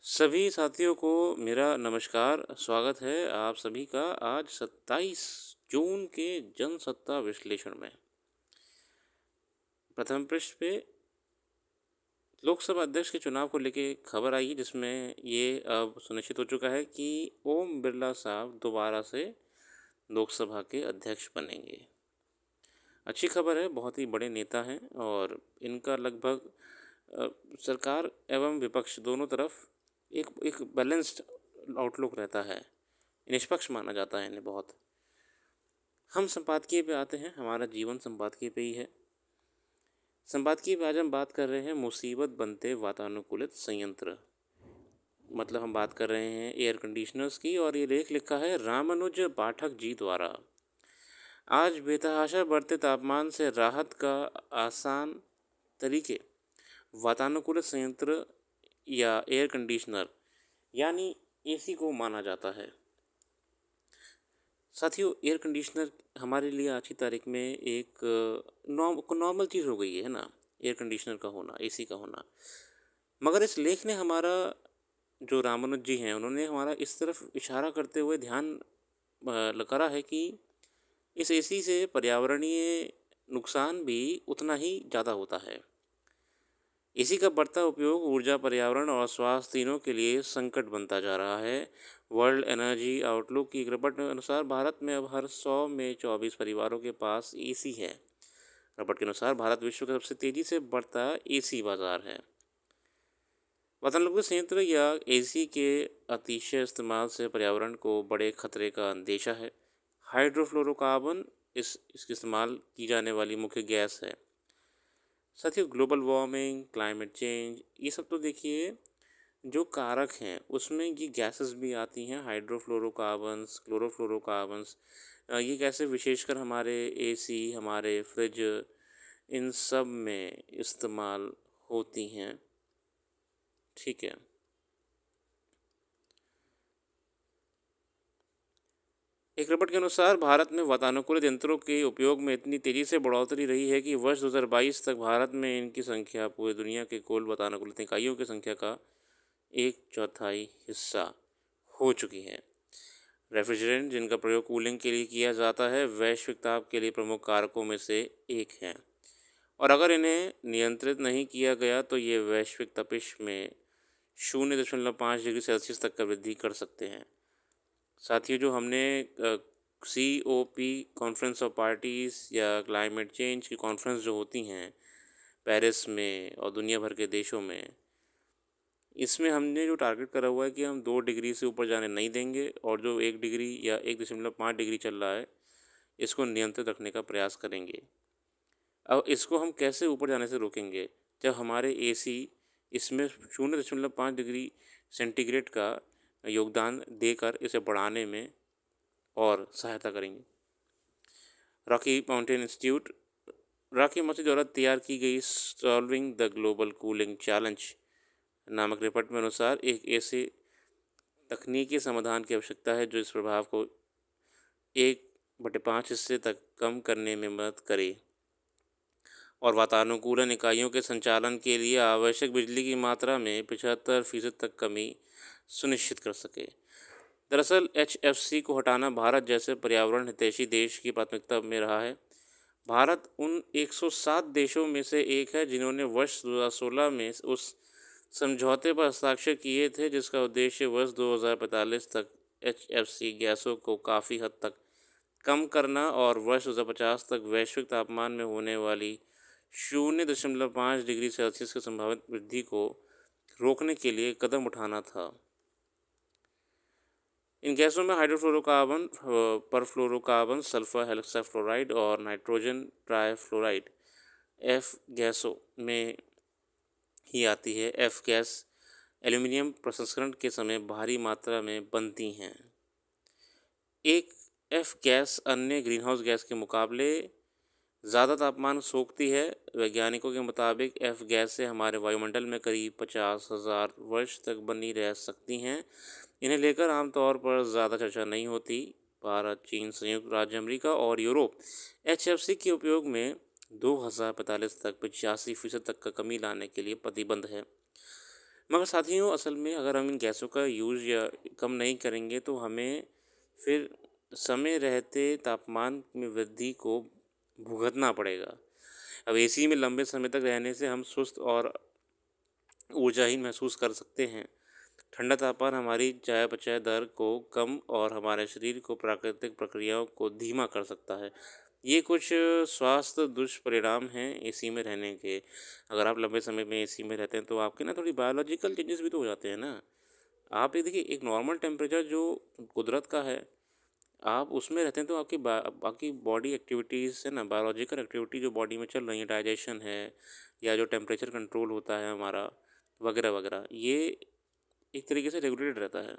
सभी साथियों को मेरा नमस्कार, स्वागत है आप सभी का आज 27 जून के जनसत्ता विश्लेषण में। प्रथम पृष्ठ पे लोकसभा अध्यक्ष के चुनाव को लेके खबर आई है जिसमें ये अब सुनिश्चित हो चुका है कि ओम बिरला साहब दोबारा से लोकसभा के अध्यक्ष बनेंगे। अच्छी खबर है, बहुत ही बड़े नेता हैं और इनका लगभग अ, सरकार एवं विपक्ष दोनों तरफ एक एक बैलेंस्ड आउटलुक रहता है। निष्पक्ष माना जाता है इन्हें बहुत। हम संपादकीय पे आते हैं, हमारा जीवन संपादकीय पे ही है। संपादकीय पे आज हम बात कर रहे हैं मुसीबत बनते वातानुकूलित संयंत्र। मतलब हम बात कर रहे हैं एयर कंडीशनर्स की और ये लेख लिखा है रामानुज पाठक जी द्वारा। आज बेतहाशा बढ़ते तापमान से राहत का आसान तरीके वातानुकूलित संयंत्र या एयर कंडीशनर यानी एसी को माना जाता है। साथियों, एयर कंडीशनर हमारे लिए आज की तारीख में एक नॉर्मल चीज़ हो गई है ना, एयर कंडीशनर का होना, एसी का होना। मगर इस लेख ने हमारा, जो रामानुज जी हैं, उन्होंने हमारा इस तरफ इशारा करते हुए ध्यान करा है कि इस एसी से पर्यावरणीय नुकसान भी उतना ही ज़्यादा होता है। इसी का बढ़ता उपयोग ऊर्जा, पर्यावरण और स्वास्थ्य तीनों के लिए संकट बनता जा रहा है। वर्ल्ड एनर्जी आउटलुक की एक रिपोर्ट के अनुसार भारत में अब हर 100 में 24 परिवारों के पास एसी है। रिपोर्ट के अनुसार भारत विश्व का सबसे तेजी से बढ़ता एसी बाजार है। वातानुकूलित संयंत्र या एसी के अतिशय इस्तेमाल से पर्यावरण को बड़े खतरे का अंदेशा है। हाइड्रोफ्लोरोकार्बन इसके इस्तेमाल की जाने वाली मुख्य गैस है। साथियों, ग्लोबल वार्मिंग, क्लाइमेट चेंज, ये सब तो देखिए जो कारक हैं उसमें ये गैसेस भी आती हैं, हाइड्रोफ्लोरोकार्बन्स, क्लोरोफ्लोरोकार्बन्स। ये गैसें विशेषकर हमारे एसी, हमारे फ्रिज, इन सब में इस्तेमाल होती हैं। ठीक है। एक रिपोर्ट के अनुसार भारत में वातानुकूलित यंत्रों के उपयोग में इतनी तेज़ी से बढ़ोतरी रही है कि वर्ष 2022 तक भारत में इनकी संख्या पूरी दुनिया के कुल वातानुकूलित इकाइयों की संख्या का 1/4 हिस्सा हो चुकी है। रेफ्रिजरेंट, जिनका प्रयोग कूलिंग के लिए किया जाता है, वैश्विक ताप के लिए प्रमुख कारकों में से एक हैं और अगर इन्हें नियंत्रित नहीं किया गया तो ये वैश्विक तपिश में 0.5 डिग्री सेल्सियस तक का वृद्धि कर सकते हैं। साथियों, जो हमने COP, कॉन्फ्रेंस ऑफ पार्टीज़, या क्लाइमेट चेंज की कॉन्फ्रेंस जो होती हैं पेरिस में और दुनिया भर के देशों में, इसमें हमने जो टारगेट करा हुआ है कि हम 2 डिग्री से ऊपर जाने नहीं देंगे और जो 1 डिग्री या 1.5 डिग्री चल रहा है, इसको नियंत्रित रखने का प्रयास करेंगे। अब इसको हम कैसे ऊपर जाने से रोकेंगे? जब हमारे एसी इसमें 0.5 डिग्री सेंटीग्रेड का योगदान देकर इसे बढ़ाने में और सहायता करेंगे। Rocky mountain institute, Rocky mountain द्वारा तैयार की गई solving the global cooling challenge नामक रिपोर्ट में अनुसार एक ऐसे तकनीकी समाधान की आवश्यकता है जो इस प्रभाव को 1/5 हिस्से तक कम करने में मदद करे और वातानुकूलन इकाइयों के संचालन के लिए आवश्यक बिजली की मात्रा में 75% तक कमी सुनिश्चित कर सके। दरअसल HFC को हटाना भारत जैसे पर्यावरण हितैषी देश की प्राथमिकता में रहा है। भारत उन 107 देशों में से एक है जिन्होंने वर्ष 2016 में उस समझौते पर हस्ताक्षर किए थे जिसका उद्देश्य वर्ष 2045 तक HFC गैसों को काफ़ी हद तक कम करना और वर्ष 2050 तक वैश्विक तापमान में होने वाली 0.5 डिग्री सेल्सियस की संभावित वृद्धि को रोकने के लिए कदम उठाना था। इन गैसों में हाइड्रोफ्लोरोकार्बन, परफ्लोरोकार्बन, सल्फर हेक्साफ्लोराइड और नाइट्रोजन ट्राइफ्लोराइड एफ गैसों में ही आती है। एफ गैस एल्यूमीनियम प्रसंस्करण के समय भारी मात्रा में बनती हैं। एक एफ गैस अन्य ग्रीनहाउस गैस के मुकाबले ज़्यादा तापमान सोखती है। वैज्ञानिकों के मुताबिक एफ गैस से हमारे वायुमंडल में करीब 50,000 वर्ष तक बनी रह सकती हैं। इन्हें लेकर आमतौर पर ज़्यादा चर्चा नहीं होती। भारत, चीन, संयुक्त राज्य अमेरिका और यूरोप HFC के उपयोग में 2045 तक 85% तक का कमी लाने के लिए प्रतिबद्ध है। मगर साथियों, असल में अगर हम इन गैसों का यूज़ या कम नहीं करेंगे तो हमें फिर समय रहते तापमान में वृद्धि को भुगतना पड़ेगा। अब एसी में लंबे समय तक रहने से हम सुस्त और ऊर्जाहीन महसूस कर सकते हैं। ठंडा तापमान हमारी चयापचय दर को कम और हमारे शरीर को प्राकृतिक प्रक्रियाओं को धीमा कर सकता है। ये कुछ स्वास्थ्य दुष्परिणाम हैं एसी में रहने के। अगर आप लंबे समय में एसी में रहते हैं तो आपके ना थोड़ी बायोलॉजिकल चेंजेस भी तो हो जाते हैं ना। आप ये देखिए, एक नॉर्मल टेम्परेचर जो कुदरत का है, आप उसमें रहते हैं तो आपकी बाकी बॉडी एक्टिविटीज़ है ना, बायोलॉजिकल एक्टिविटी जो बॉडी में चल रही है, डाइजेशन है या जो टेम्परेचर कंट्रोल होता है हमारा, वगैरह वगैरह, ये एक तरीके से रेगुलेटेड रहता है।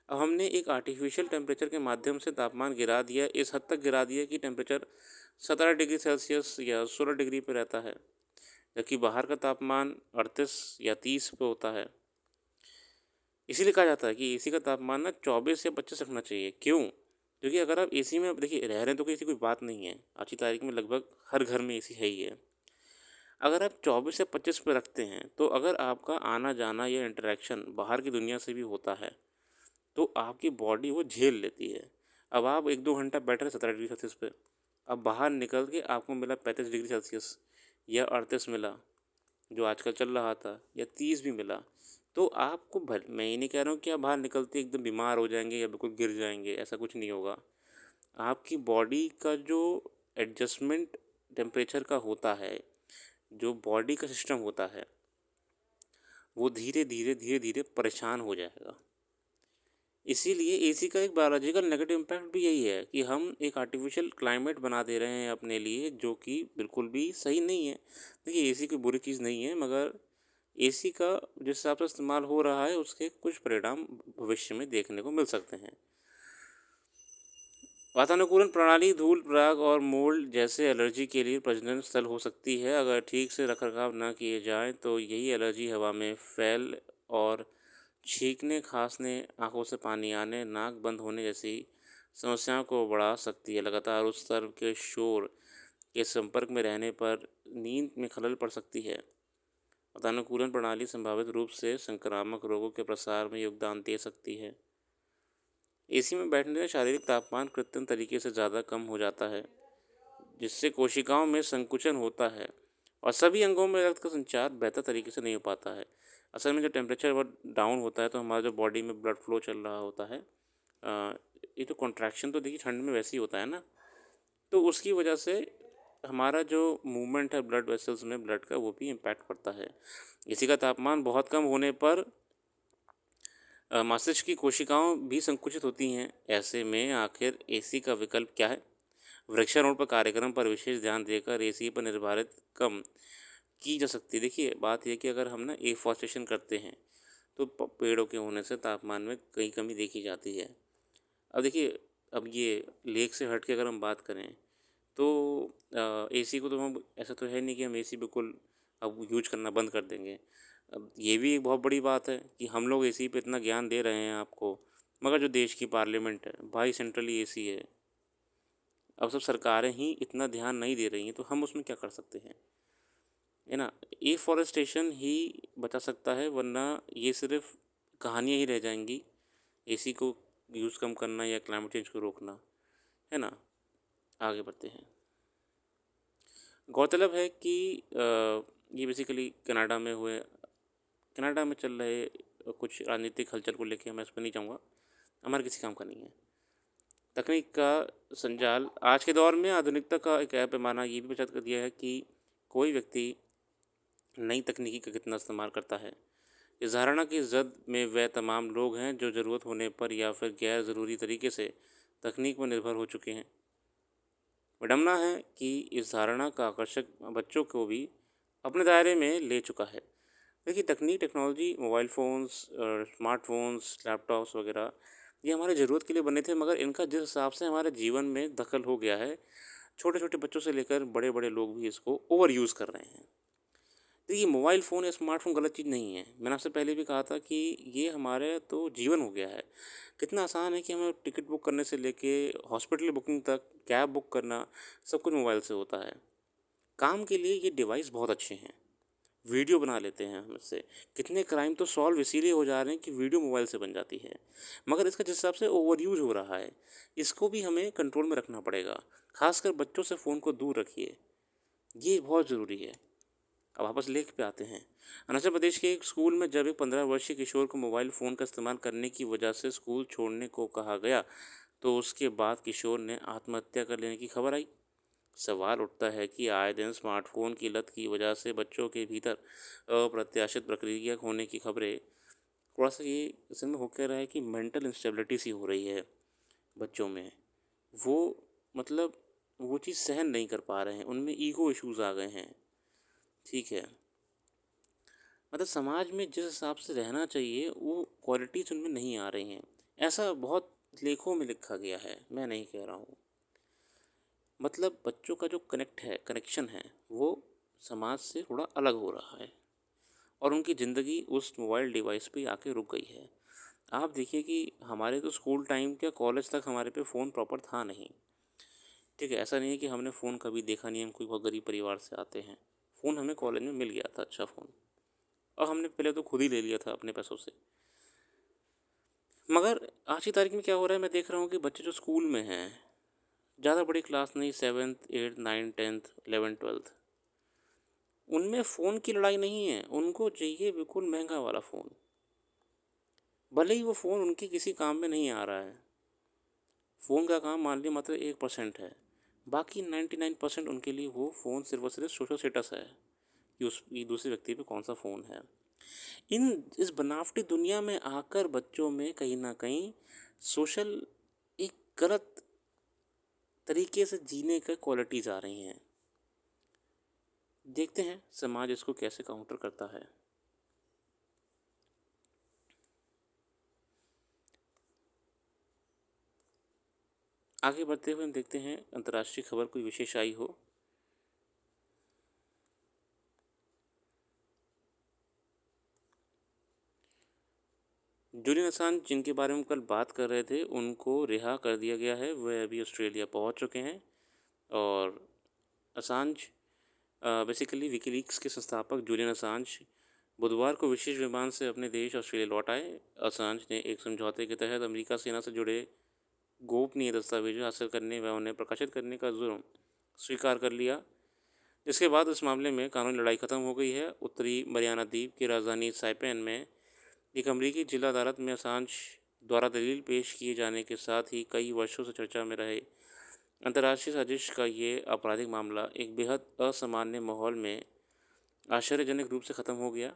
अब हमने एक आर्टिफिशियल टेम्परेचर के माध्यम से तापमान गिरा दिया, इस हद तक गिरा दिया कि टेम्परेचर 17 डिग्री सेल्सियस या 16 डिग्री पे रहता है, जबकि बाहर का तापमान 38 या 30 पे होता है। इसीलिए कहा जाता है कि एसी का तापमान ना 24 या 25 रखना चाहिए। क्यों? क्योंकि अगर आप एसी में, अब देखिए, रह रहे हैं तो किसी कोई बात नहीं है। आज की तारीख में लगभग हर घर में एसी है ही है। अगर आप 24 या 25 पे रखते हैं तो अगर आपका आना-जाना या इंटरैक्शन बाहर की दुनिया से भी होता है, तो आपकी बॉडी वो झेल लेती है। अब आप 1-2 घंटा बैठ रहे 17 डिग्री सेल्सियस पे, अब बाहर निकल के आपको मिला 35 डिग्री सेल्सियस या 38 मिला, जो आजकल चल रहा था, या 30 भी मिला, तो आपको भल मैं ये नहीं कह रहा हूँ कि आप बाहर निकलते ही एकदम बीमार हो जाएँगे या बिल्कुल गिर जाएँगे, ऐसा कुछ नहीं होगा। आपकी बॉडी का जो एडजस्टमेंट टेम्परेचर का होता है, जो बॉडी का सिस्टम होता है, वो धीरे-धीरे, धीरे-धीरे परेशान हो जाएगा। इसीलिए एसी का एक बायोलॉजिकल नेगेटिव इम्पैक्ट भी यही है कि हम एक आर्टिफिशियल क्लाइमेट बना दे रहे हैं अपने लिए, जो कि बिल्कुल भी सही नहीं है। देखिए, एसी कोई बुरी चीज़ नहीं है, मगर एसी का जिस हिसाब से इस्तेमाल हो रहा है उसके कुछ परिणाम भविष्य में देखने को मिल सकते हैं। वातानुकूलन प्रणाली धूल, पराग और मोल्ड जैसे एलर्जी के लिए प्रजनन स्थल हो सकती है। अगर ठीक से रखरखाव न किए जाएँ तो यही एलर्जी हवा में फैल और छींकने, खाँसने, आँखों से पानी आने, नाक बंद होने जैसी समस्याओं को बढ़ा सकती है। लगातार उस स्तर के शोर के संपर्क में रहने पर नींद में खलल पड़ सकती है। वातानुकूलन प्रणाली संभावित रूप से संक्रामक रोगों के प्रसार में योगदान दे सकती है। एसी में बैठने से शारीरिक तापमान कृत्रिम तरीके से ज़्यादा कम हो जाता है, जिससे कोशिकाओं में संकुचन होता है और सभी अंगों में रक्त का संचार बेहतर तरीके से नहीं हो पाता है। असल में जब टेम्परेचर बहुत डाउन होता है तो हमारा जो बॉडी में ब्लड फ्लो चल रहा होता है, ये तो कॉन्ट्रैक्शन तो देखिए ठंड में वैसे ही होता है ना, तो उसकी वजह से हमारा जो मूवमेंट है ब्लड वेसल्स में ब्लड का, वो भी इम्पैक्ट पड़ता है। इसी का तापमान बहुत कम होने पर मस्तिष्क की कोशिकाओं भी संकुचित होती हैं। ऐसे में आखिर एसी का विकल्प क्या है? वृक्षारोपण पर कार्यक्रम पर विशेष ध्यान देकर एसी पर निर्धारित कम की जा सकती है। देखिए, बात यह कि अगर हम ना एफॉरेस्टेशन करते हैं तो पेड़ों के होने से तापमान में कई कमी देखी जाती है। अब देखिए, अब ये लेक से हट के अगर हम बात करें तो एसी को तो हम, ऐसा तो है नहीं कि हम एसी बिल्कुल अब यूज करना बंद कर देंगे। अब ये भी एक बहुत बड़ी बात है कि हम लोग एसी पे इतना ज्ञान दे रहे हैं आपको, मगर जो देश की पार्लियामेंट है भाई, सेंट्रली एसी है। अब सब सरकारें ही इतना ध्यान नहीं दे रही हैं तो हम उसमें क्या कर सकते हैं, है ना। एफॉरेस्टेशन ही बचा सकता है, वरना ये सिर्फ कहानियाँ ही रह जाएंगी। एसी को यूज़ कम करना या क्लाइमेट चेंज को रोकना, है ना। आगे बढ़ते हैं। गौरतलब है कि ये बेसिकली कनाडा में चल रहे कुछ राजनीतिक हलचल को लेके, मैं इस पर नहीं जाऊँगा, हमारे किसी काम का नहीं है। तकनीक का संजाल आज के दौर में आधुनिकता का एक ऐप पैमाना ये भी बचत कर दिया है कि कोई व्यक्ति नई तकनीकी का कितना इस्तेमाल करता है। इस धारणा की जद में वह तमाम लोग हैं जो ज़रूरत होने पर या फिर गैर ज़रूरी तरीके से तकनीक पर निर्भर हो चुके हैं। विडम्बना है कि इस धारणा का आकर्षक बच्चों को भी अपने दायरे में ले चुका है। देखिए, technology, mobile phones, smartphones, laptops वगैरह, ये हमारी ज़रूरत के लिए बने थे, मगर इनका जिस हिसाब से हमारे जीवन में दखल हो गया है, छोटे-छोटे बच्चों से लेकर बड़े-बड़े लोग भी इसको ओवर यूज़ कर रहे हैं। देखिए, मोबाइल फ़ोन या स्मार्टफ़ोन गलत चीज़ नहीं है। मैंने आपसे पहले भी कहा था कि ये हमारे तो जीवन हो गया है। कितना आसान है कि हमें टिकट बुक करने से लेके हॉस्पिटल बुकिंग तक, कैब बुक करना, सब कुछ मोबाइल से होता है। काम के लिए ये डिवाइस बहुत अच्छे हैं, वीडियो बना लेते हैं हम इससे। कितने क्राइम तो सॉल्व इसीलिए हो जा रहे हैं कि वीडियो मोबाइल से बन जाती है। मगर इसका जिस हिसाब से ओवर यूज़ हो रहा है, इसको भी हमें कंट्रोल में रखना पड़ेगा। ख़ासकर बच्चों से फ़ोन को दूर रखिए, ये बहुत ज़रूरी है। अब वापस लेख पे आते हैं। अरुणाचल प्रदेश के एक स्कूल में जब एक 15 वर्षीय किशोर को मोबाइल फ़ोन का इस्तेमाल करने की वजह से स्कूल छोड़ने को कहा गया, तो उसके बाद किशोर ने आत्महत्या कर लेने की खबर आई। सवाल उठता है कि आए दिन स्मार्टफ़ोन की लत की वजह से बच्चों के भीतर अप्रत्याशित प्रक्रिया होने की खबरें, थोड़ा-सा ये इसमें हो क्या रहा है कि मेंटल इंस्टेबिलिटी सी हो रही है बच्चों में। वो मतलब वो चीज़ सहन नहीं कर पा रहे हैं, उनमें ईगो इश्यूज़ आ गए हैं, ठीक है। मतलब समाज में जिस हिसाब से रहना चाहिए वो क्वालिटीज़ उनमें नहीं आ रही हैं। ऐसा बहुत लेखों में लिखा गया है, मैं नहीं कह रहा हूँ। मतलब बच्चों का जो कनेक्शन है वो समाज से थोड़ा अलग हो रहा है और उनकी ज़िंदगी उस मोबाइल डिवाइस पे आके रुक गई है। आप देखिए कि हमारे तो स्कूल टाइम क्या कॉलेज तक हमारे पे फ़ोन प्रॉपर था नहीं, ठीक है। ऐसा नहीं है कि हमने फ़ोन कभी देखा नहीं, हम कोई बहुत गरीब परिवार से आते हैं। फ़ोन हमें कॉलेज में मिल गया था, अच्छा फ़ोन, और हमने पहले तो खुद ही ले लिया था अपने पैसों से। मगर आज की तारीख में क्या हो रहा है, मैं देख रहा हूँ कि बच्चे जो स्कूल में हैं, ज़्यादा बड़ी क्लास नहीं, 7th 8th 9th 10th 11th 12th, उनमें फ़ोन की लड़ाई नहीं है, उनको चाहिए बिल्कुल महंगा वाला फ़ोन। भले ही वो फ़ोन उनके किसी काम में नहीं आ रहा है। फ़ोन का काम मान लीजिए मात्र 1% है, बाकी 99% उनके लिए वो फ़ोन सिर्फ़ और सिर्फ़ सोशल स्टेटस है कि उस ये दूसरे व्यक्ति पे कौन-सा फ़ोन है। इस बनावटी दुनिया में आकर बच्चों में कहीं न कहीं सोशल एक गलत तरीके से जीने का क्वालिटीज़ आ रही हैं। देखते हैं समाज इसको कैसे काउंटर करता है। आगे बढ़ते हुए हम देखते हैं अंतर्राष्ट्रीय खबर कोई विशेष आई हो। जूलियन असांज जिनके बारे में कल बात कर रहे थे, उनको रिहा कर दिया गया है। वह अभी ऑस्ट्रेलिया पहुंच चुके हैं और असांज बेसिकली विकीलीक्स के संस्थापक जूलियन असांज बुधवार को विशेष विमान से अपने देश ऑस्ट्रेलिया लौट आए। असांज ने एक समझौते के तहत अमेरिका सेना से जुड़े गोपनीय दस्तावेज हासिल करने व उन्हें प्रकाशित करने का जुर्म स्वीकार कर लिया, जिसके बाद इस मामले में कानूनी लड़ाई खत्म हो गई है। उत्तरी मरियाना द्वीप की राजधानी साइपैन में एक अमेरिकी जिला अदालत में असांज द्वारा दलील पेश किए जाने के साथ ही कई वर्षों से चर्चा में रहे अंतर्राष्ट्रीय साजिश का ये आपराधिक मामला एक बेहद असामान्य माहौल में आश्चर्यजनक रूप से ख़त्म हो गया।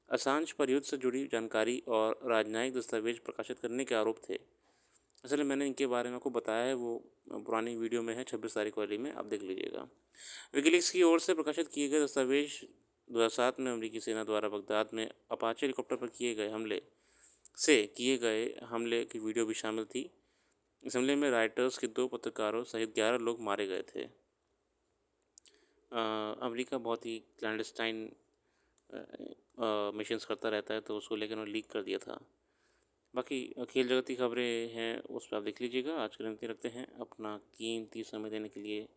असांज पर युद्ध से जुड़ी जानकारी और राजनयिक दस्तावेज प्रकाशित करने के आरोप थे। असल में मैंने इनके बारे में आपको बताया है, वो पुरानी वीडियो में है 26 तारीख वाली में, आप देख लीजिएगा। विकीलीक्स की ओर से प्रकाशित किए गए दस्तावेज 2007 में अमेरिकी सेना द्वारा बगदाद में अपाचे हेलीकॉप्टर पर किए गए हमले की वीडियो भी शामिल थी। इस हमले में राइटर्स के 2 पत्रकारों सहित 11 लोग मारे गए थे। अमेरिका बहुत ही क्लैंडस्टाइन मिशंस करता रहता है, तो उसको लेकर उन्होंने लीक कर दिया था। बाकी खेल जगत की खबरें हैं, उस पर आप देख लीजिएगा। आज के लिए रखते हैं। अपना कीमती समय देने के लिए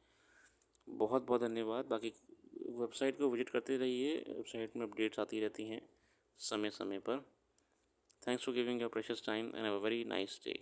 बहुत बहुत धन्यवाद। बाकी वेबसाइट को विजिट करते रहिए, वेबसाइट में अपडेट्स आती रहती हैं समय समय पर। Thanks for giving your precious time and have a very nice day.